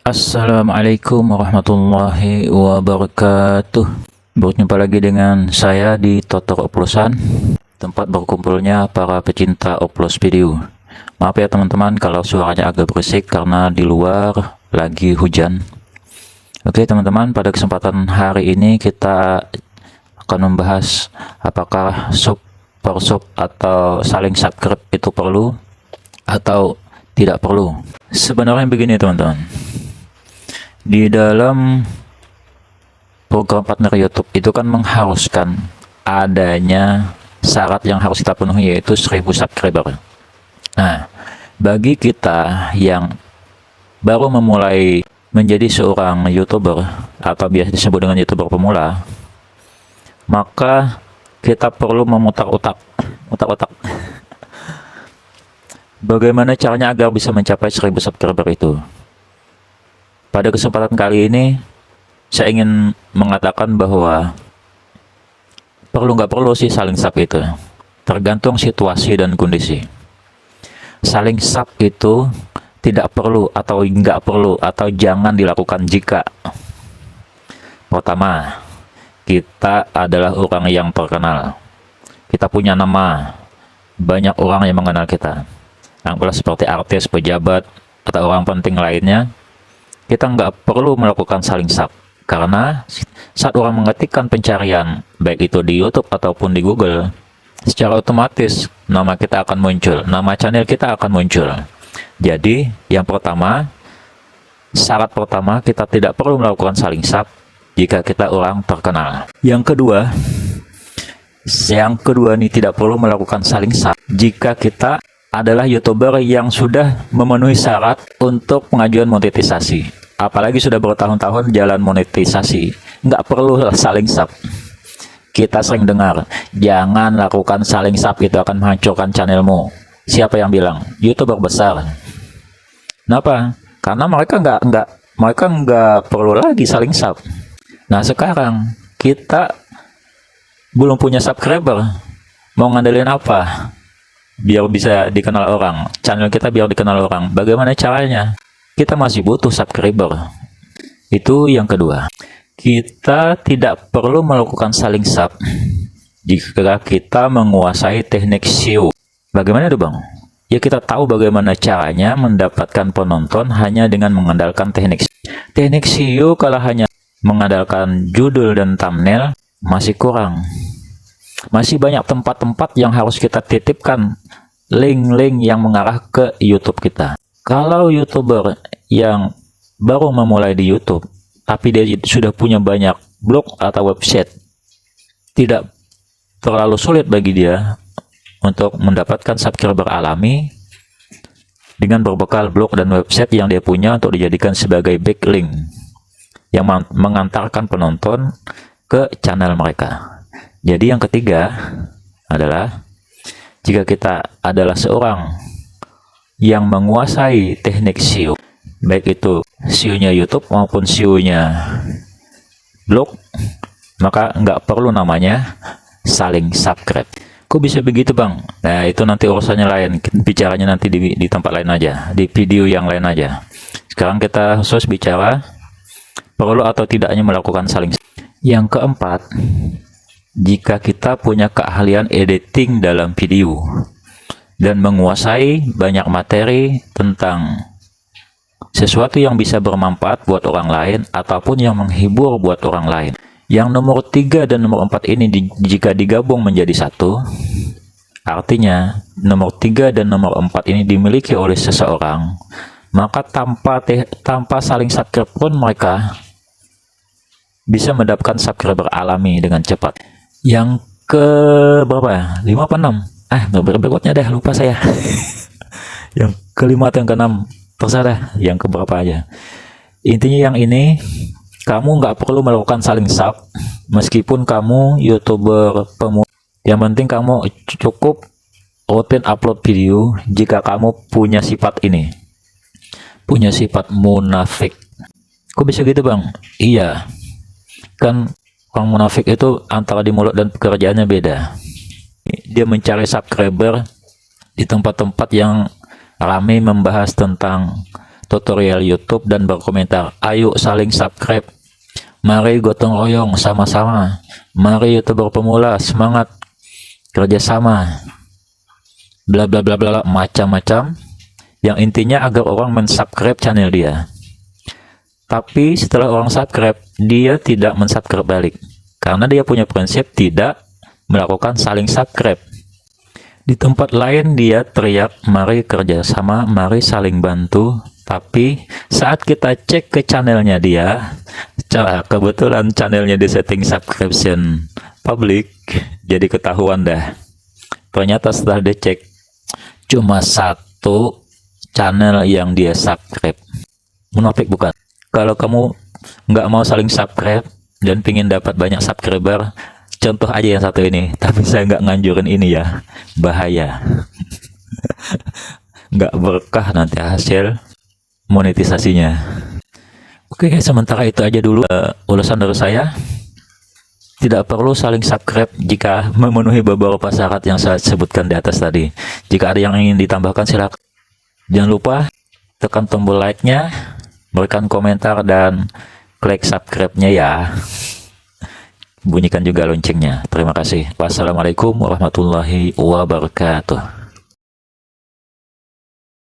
Assalamualaikum warahmatullahi wabarakatuh. Berjumpa lagi dengan saya di Totor Oplosan, tempat berkumpulnya para pecinta oplos video. Maaf ya teman-teman kalau suaranya agak berisik karena di luar lagi hujan. Oke teman-teman, pada kesempatan hari ini kita akan membahas apakah super sub atau saling subscribe itu perlu atau tidak perlu. Sebenarnya begini teman-teman, di dalam program partner YouTube itu kan mengharuskan adanya syarat yang harus kita penuhi, yaitu 1000 subscriber. Nah, bagi kita yang baru memulai menjadi seorang YouTuber atau biasa disebut dengan YouTuber pemula, maka kita perlu memutar otak bagaimana caranya agar bisa mencapai 1000 subscriber itu. Pada kesempatan kali ini saya ingin mengatakan bahwa perlu nggak perlu sih saling sub itu, tergantung situasi dan kondisi. Saling sub itu tidak perlu atau nggak perlu atau jangan dilakukan jika pertama kita adalah orang yang terkenal, kita punya nama, banyak orang yang mengenal kita, anggaplah seperti artis, pejabat, atau orang penting lainnya. Kita nggak perlu melakukan saling sub, karena saat orang mengetikkan pencarian baik itu di YouTube ataupun di Google, secara otomatis nama kita akan muncul, nama channel kita akan muncul. Jadi yang pertama, syarat pertama, kita tidak perlu melakukan saling sub jika kita orang terkenal. Yang kedua nih, tidak perlu melakukan saling sub jika kita adalah YouTuber yang sudah memenuhi syarat untuk pengajuan monetisasi, apalagi sudah bertahun-tahun jalan monetisasi. Nggak perlu saling sub. Kita sering dengar, jangan lakukan saling sub, itu akan menghancurkan channelmu. Siapa yang bilang? YouTuber besar. Kenapa? Karena mereka nggak perlu lagi saling sub. Nah sekarang kita belum punya subscriber, mau ngandelin apa biar bisa dikenal orang? Channel kita biar dikenal orang, bagaimana caranya? Kita masih butuh subscriber. Itu yang kedua. Kita tidak perlu melakukan saling sub jika kita menguasai teknik SEO. Bagaimana itu bang? Ya kita tahu bagaimana caranya mendapatkan penonton hanya dengan mengandalkan teknik SEO. Kalau hanya mengandalkan judul dan thumbnail masih kurang. Masih banyak tempat-tempat yang harus kita titipkan link-link yang mengarah ke YouTube kita. Kalau YouTuber yang baru memulai di YouTube, tapi dia sudah punya banyak blog atau website, tidak terlalu sulit bagi dia untuk mendapatkan subscriber alami dengan berbekal blog dan website yang dia punya untuk dijadikan sebagai backlink yang mengantarkan penonton ke channel mereka. Jadi yang ketiga adalah jika kita adalah seorang yang menguasai teknik SEO, baik itu SEO-nya YouTube maupun SEO-nya blog, maka nggak perlu namanya saling subscribe. Kok bisa begitu bang? Nah itu nanti urusannya lain, bicaranya nanti di tempat lain aja, di video yang lain aja. Sekarang kita khusus bicara perlu atau tidaknya melakukan saling subscribe. Yang keempat, jika kita punya keahlian editing dalam video dan menguasai banyak materi tentang sesuatu yang bisa bermanfaat buat orang lain ataupun yang menghibur buat orang lain. Yang nomor 3 dan nomor 4 ini jika digabung menjadi satu, artinya nomor 3 dan nomor 4 ini dimiliki oleh seseorang, maka tanpa saling subscribe pun mereka bisa mendapatkan subscriber alami dengan cepat. Yang ke berapa? 5 apa 6? Berikutnya dah, lupa saya. Yang kelima atau yang keenam, terserah yang keberapa aja. Intinya yang ini, kamu nggak perlu melakukan saling sub meskipun kamu YouTuber pemula. Yang penting kamu cukup rutin upload video jika kamu punya sifat ini, punya sifat munafik. Kok bisa gitu bang? Iya, kan orang munafik itu antara di mulut dan pekerjaannya beda. Dia mencari subscriber di tempat-tempat yang ramai membahas tentang tutorial YouTube dan berkomentar, "Ayo saling subscribe. Mari gotong royong sama-sama. Mari YouTuber pemula semangat kerjasama." Bla bla bla bla, macam-macam. Yang intinya agar orang mensubscribe channel dia. Tapi setelah orang subscribe, dia tidak mensubscribe balik. Karena dia punya prinsip tidak melakukan saling subscribe. Di tempat lain dia teriak, "Mari kerjasama, mari saling bantu." Tapi saat kita cek ke channelnya dia, kebetulan channelnya di setting subscription public, jadi ketahuan dah. Ternyata setelah dicek, cuma satu channel yang dia subscribe. Munafik bukan? Kalau kamu nggak mau saling subscribe dan pingin dapat banyak subscriber, contoh aja yang satu ini. Tapi saya nggak nganjurin ini ya, bahaya. Nggak berkah nanti hasil monetisasinya. Oke, sementara itu aja dulu ulasan dari saya. Tidak perlu saling subscribe jika memenuhi beberapa syarat yang saya sebutkan di atas tadi. Jika ada yang ingin ditambahkan, silakan. Jangan lupa tekan tombol like-nya, berikan komentar, dan klik subscribe-nya ya. Bunyikan juga loncengnya. Terima kasih. Wassalamualaikum warahmatullahi wabarakatuh.